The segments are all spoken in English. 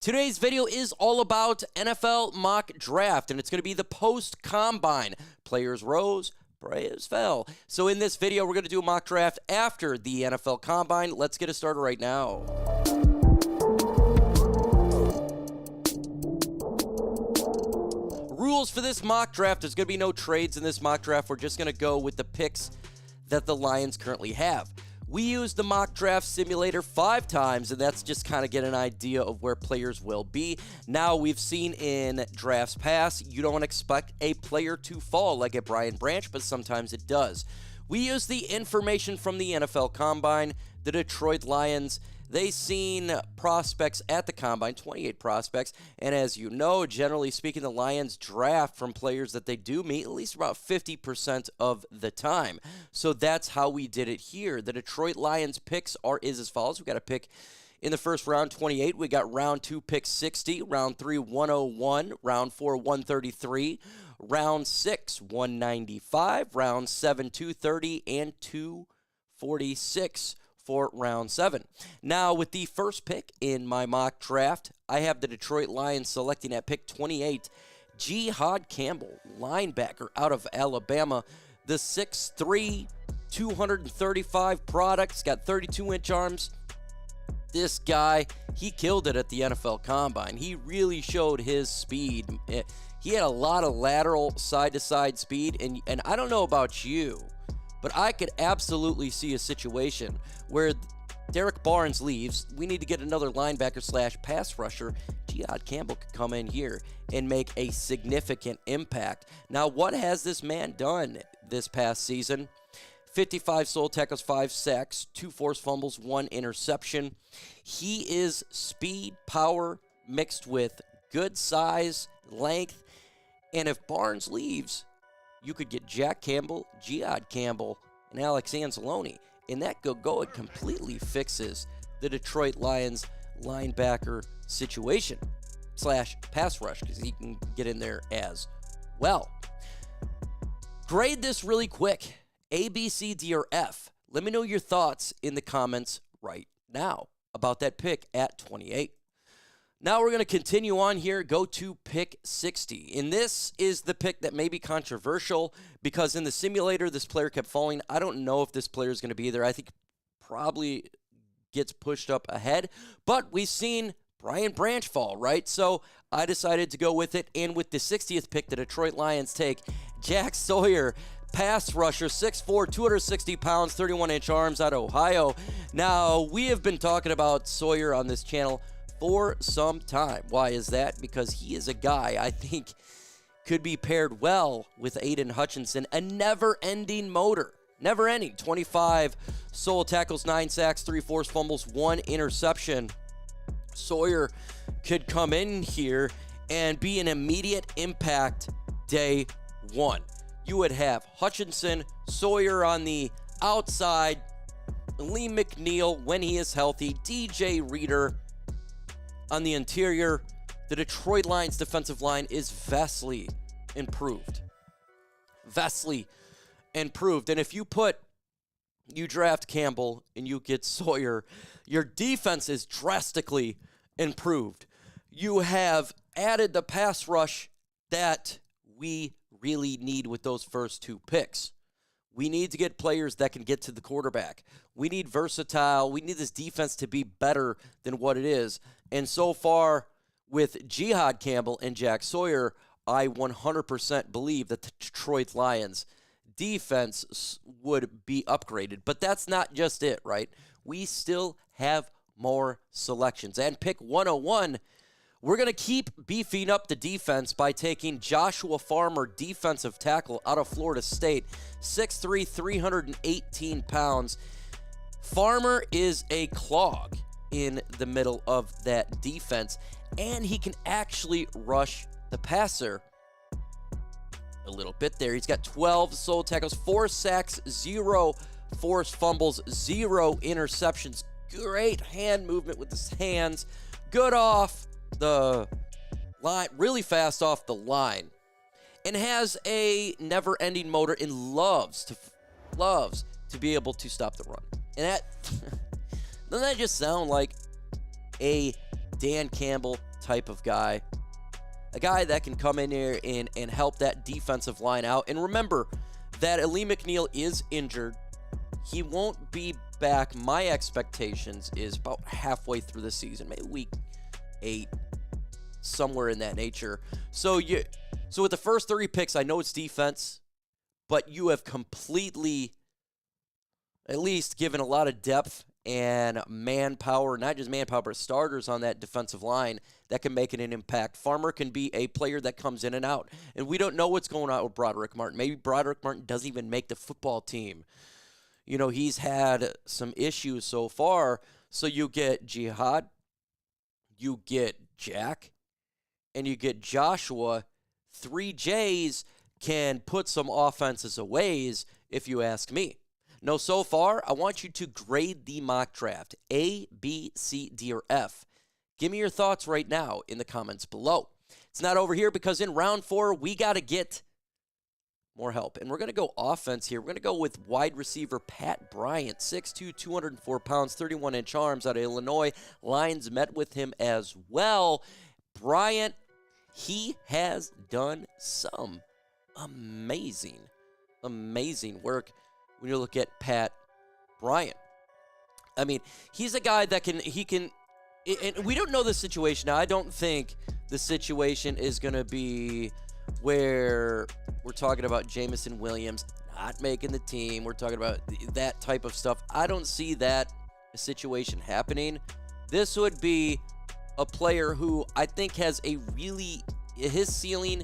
Today's video is all about NFL mock draft, and it's going to be the post-combine. Players rose, players fell. So in this video, we're going to do a mock draft after the NFL combine. Let's get it started right now. Rules for this mock draft: there's going to be no trades in this mock draft. We're just going to go with the picks that the Lions currently have. We used the mock draft simulator 5 times, and that's just kind of get an idea of where players will be. Now, we've seen in drafts past, you don't expect a player to fall like a Brian Branch, but sometimes it does. We use the information from the NFL Combine. The Detroit Lions, they seen prospects at the Combine, 28 prospects, and as you know, generally speaking, the Lions draft from players that they do meet at least about 50% of the time. So that's how we did it here. The Detroit Lions picks is as follows. We got a pick in the first round, 28. We got round 2, pick 60, round 3, 101, round 4, 133, round 6, 195, round 7, 230, and 246 for round 7. Now, with the first pick in my mock draft, I have the Detroit Lions selecting at pick 28, Jihaad Campbell, linebacker out of Alabama. The 6'3", 235 products, got 32-inch arms. This guy, he killed it at the NFL Combine. He really showed his speed. He had a lot of lateral side-to-side speed, and I don't know about you, but I could absolutely see a situation where Derek Barnes leaves. We need to get another linebacker / pass rusher. Jihaad Campbell could come in here and make a significant impact. Now, what has this man done this past season? 55 solo tackles, 5 sacks, 2 forced fumbles, 1 interception. He is speed, power, mixed with good size, length, and if Barnes leaves, you could get Jack Campbell, Jihaad Campbell, and Alex Anzalone, and that it completely fixes the Detroit Lions linebacker situation / pass rush, because he can get in there as well. Grade this really quick. A, B, C, D, or F. Let me know your thoughts in the comments right now about that pick at 28. Now we're going to continue on here, go to pick 60. And this is the pick that may be controversial because in the simulator, this player kept falling. I don't know if this player is going to be there. I think probably gets pushed up ahead. But we've seen Brian Branch fall, right? So I decided to go with it. And with the 60th pick, the Detroit Lions take Jack Sawyer, pass rusher, 6'4", 260 pounds, 31-inch arms out of Ohio. Now, we have been talking about Sawyer on this channel for some time. Why is that? Because he is a guy I think could be paired well with Aiden Hutchinson, a never-ending motor. Never-ending. 25 solo tackles, 9 sacks, 3 forced fumbles, 1 interception. Sawyer could come in here and be an immediate impact day 1. You would have Hutchinson, Sawyer on the outside, Lee McNeil when he is healthy, DJ Reader on the interior. The Detroit Lions defensive line is vastly improved. Vastly improved. And if you draft Campbell and you get Sawyer, your defense is drastically improved. You have added the pass rush that we really need with those first 2 picks. We need to get players that can get to the quarterback. We need versatile. We need this defense to be better than what it is. And so far, with Jihaad Campbell and Jack Sawyer, I 100% believe that the Detroit Lions defense would be upgraded. But that's not just it, right? We still have more selections. And pick 101, we're going to keep beefing up the defense by taking Joshua Farmer, defensive tackle out of Florida State, 6'3", 318 pounds. Farmer is a clog in the middle of that defense, and he can actually rush the passer a little bit there. He's got 12 solo tackles, 4 sacks, 0 forced fumbles, 0 interceptions. Great hand movement with his hands. Good off the line, really fast off the line, and has a never-ending motor and loves to be able to stop the run. And that doesn't that just sound like a Dan Campbell type of guy. A guy that can come in here and help that defensive line out. And remember that Ali McNeil is injured. He won't be back. My expectations is about halfway through the season, maybe week 8, somewhere in that nature. So with the first 3 picks, I know it's defense, but you have completely, at least, given a lot of depth and manpower, not just manpower, but starters on that defensive line that can make it an impact. Farmer can be a player that comes in and out. And we don't know what's going on with Broderick Martin. Maybe Broderick Martin doesn't even make the football team. You know, he's had some issues so far. So you get Jihad, you get Jack, and you get Joshua. 3 J's can put some offenses aways, if you ask me. No, so far, I want you to grade the mock draft. A, B, C, D, or F. Give me your thoughts right now in the comments below. It's not over here because in round 4, we got to get more help. And we're going to go offense here. We're going to go with wide receiver Pat Bryant, 6'2", 204 pounds, 31-inch arms out of Illinois. Lions met with him as well. Bryant, he has done some amazing work when you look at Pat Bryant. I mean, he's a guy that can, and we don't know the situation. Now, I don't think the situation is going to be where we're talking about Jamison Williams not making the team. We're talking about that type of stuff. I don't see that situation happening. This would be a player who I think has his ceiling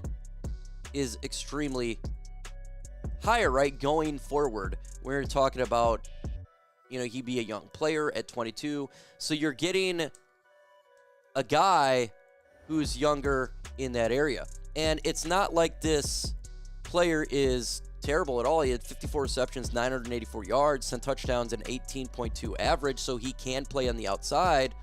is extremely higher, right? Going forward, we're talking about, he'd be a young player at 22. So you're getting a guy who's younger in that area. And it's not like this player is terrible at all. He had 54 receptions, 984 yards, 10 touchdowns, and 18.2 average. So he can play on the outside.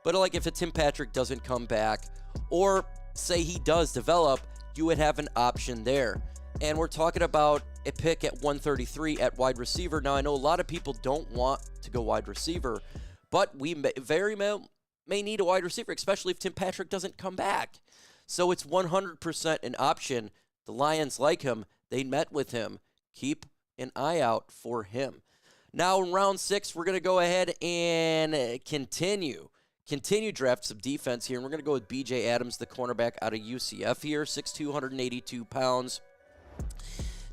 But like if a Tim Patrick doesn't come back, or say he does develop, you would have an option there. And we're talking about a pick at 133 at wide receiver. Now, I know a lot of people don't want to go wide receiver, but we may need a wide receiver, especially if Tim Patrick doesn't come back. So it's 100% an option. The Lions like him. They met with him. Keep an eye out for him. Now, in round 6, we're going to go ahead and continue draft some defense here. And we're going to go with B.J. Adams, the cornerback out of UCF here, 6'2", 182 pounds.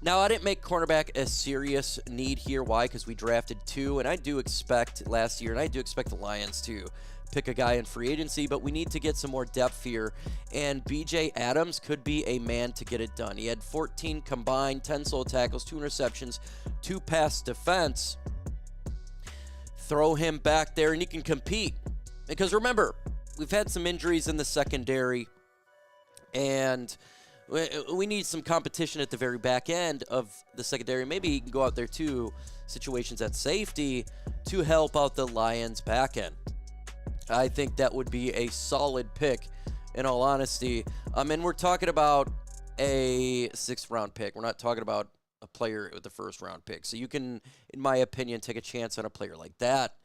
Now, I didn't make cornerback a serious need here. Why? Because we drafted 2, and I do expect last year, and I do expect the Lions to pick a guy in free agency, but we need to get some more depth here, and B.J. Adams could be a man to get it done. He had 14 combined, 10 solo tackles, 2 interceptions, 2 pass defense. Throw him back there, and he can compete. Because remember, we've had some injuries in the secondary, and we need some competition at the very back end of the secondary. Maybe he can go out there too, situations at safety, to help out the Lions back end. I think that would be a solid pick, in all honesty. And we're talking about a 6th-round pick. We're not talking about a player with the 1st-round pick. So you can, in my opinion, take a chance on a player like that.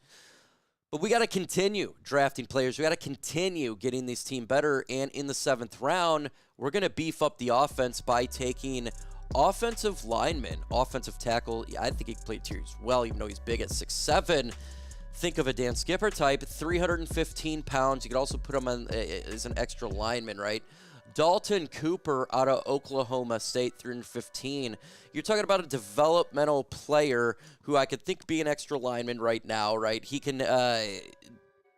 But we got to continue drafting players. We got to continue getting this team better. And in the 7th round, we're going to beef up the offense by taking offensive lineman, offensive tackle. I think he can play tiers well, even though he's big at 6'7". Think of a Dan Skipper type, 315 pounds. You could also put him on as an extra lineman, right? Dalton Cooper out of Oklahoma State, 315. You're talking about a developmental player who I could think be an extra lineman right now, right? He can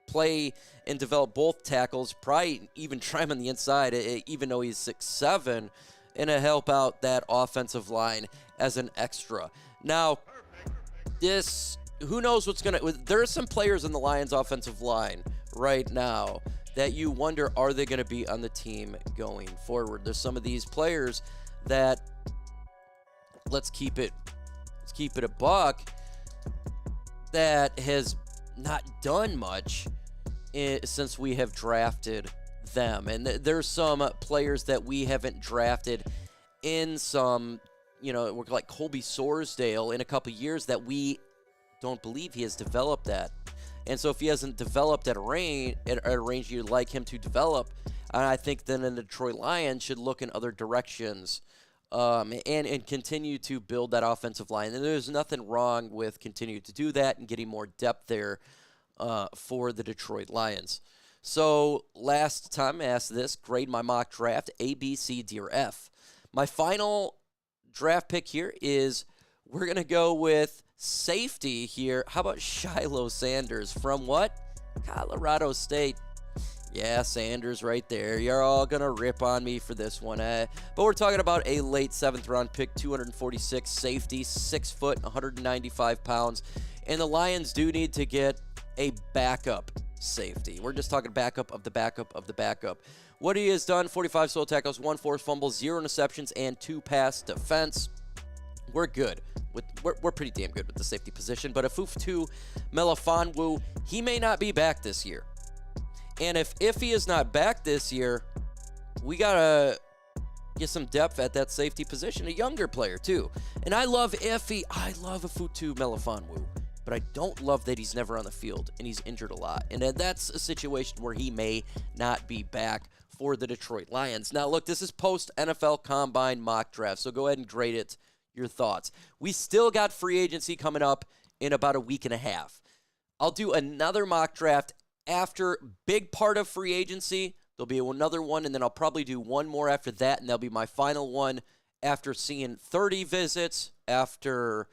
play and develop both tackles, probably even try him on the inside, even though he's 6'7", and to help out that offensive line as an extra. Now, who knows what's going to... There are some players in the Lions offensive line right now that you wonder, are they going to be on the team going forward? There's some of these players that, let's keep it a buck, that has not done much since we have drafted them. And there's some players that we haven't drafted in some, like Colby Sorsdale in a couple years that we don't believe he has developed that. And so if he hasn't developed at a range you'd like him to develop, I think then the Detroit Lions should look in other directions and continue to build that offensive line. And there's nothing wrong with continuing to do that and getting more depth there for the Detroit Lions. So last time I asked this, grade my mock draft, A, B, C, D, or F. My final draft pick here is we're going to go with safety here. How about Shiloh Sanders from what? Colorado State. Yeah, Sanders right there. You're all going to rip on me for this one. But we're talking about a late 7th round pick, 246 safety, 6 foot, 195 pounds. And the Lions do need to get a backup safety. We're just talking backup of the backup of the backup. What he has done, 45 solo tackles, 1 forced fumble, 0 interceptions, and 2 pass defense. We're good. We're pretty damn good with the safety position. But Afufu Melifonwu, he may not be back this year. And if he is not back this year, we got to get some depth at that safety position. A younger player, too. And I love Afufu Melifonwu. But I don't love that he's never on the field and he's injured a lot. And that's a situation where he may not be back for the Detroit Lions. Now, look, this is post-NFL Combine mock draft, so go ahead and grade it. Your thoughts. We still got free agency coming up in about a week and a half. I'll do another mock draft after big part of free agency. There'll be another one, and then I'll probably do one more after that, and that'll be my final one after seeing 30 visits, after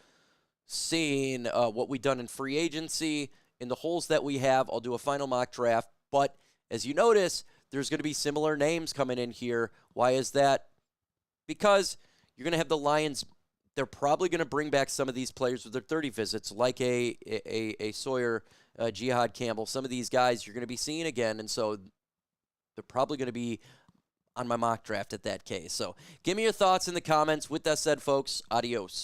seeing what we've done in free agency, in the holes that we have. I'll do a final mock draft, but as you notice, there's going to be similar names coming in here. Why is that? Because you're going to have the Lions. They're probably going to bring back some of these players with their 30 visits, like a Sawyer, Jihaad Campbell. Some of these guys you're going to be seeing again, and so they're probably going to be on my mock draft at that case. So give me your thoughts in the comments. With that said, folks, adios.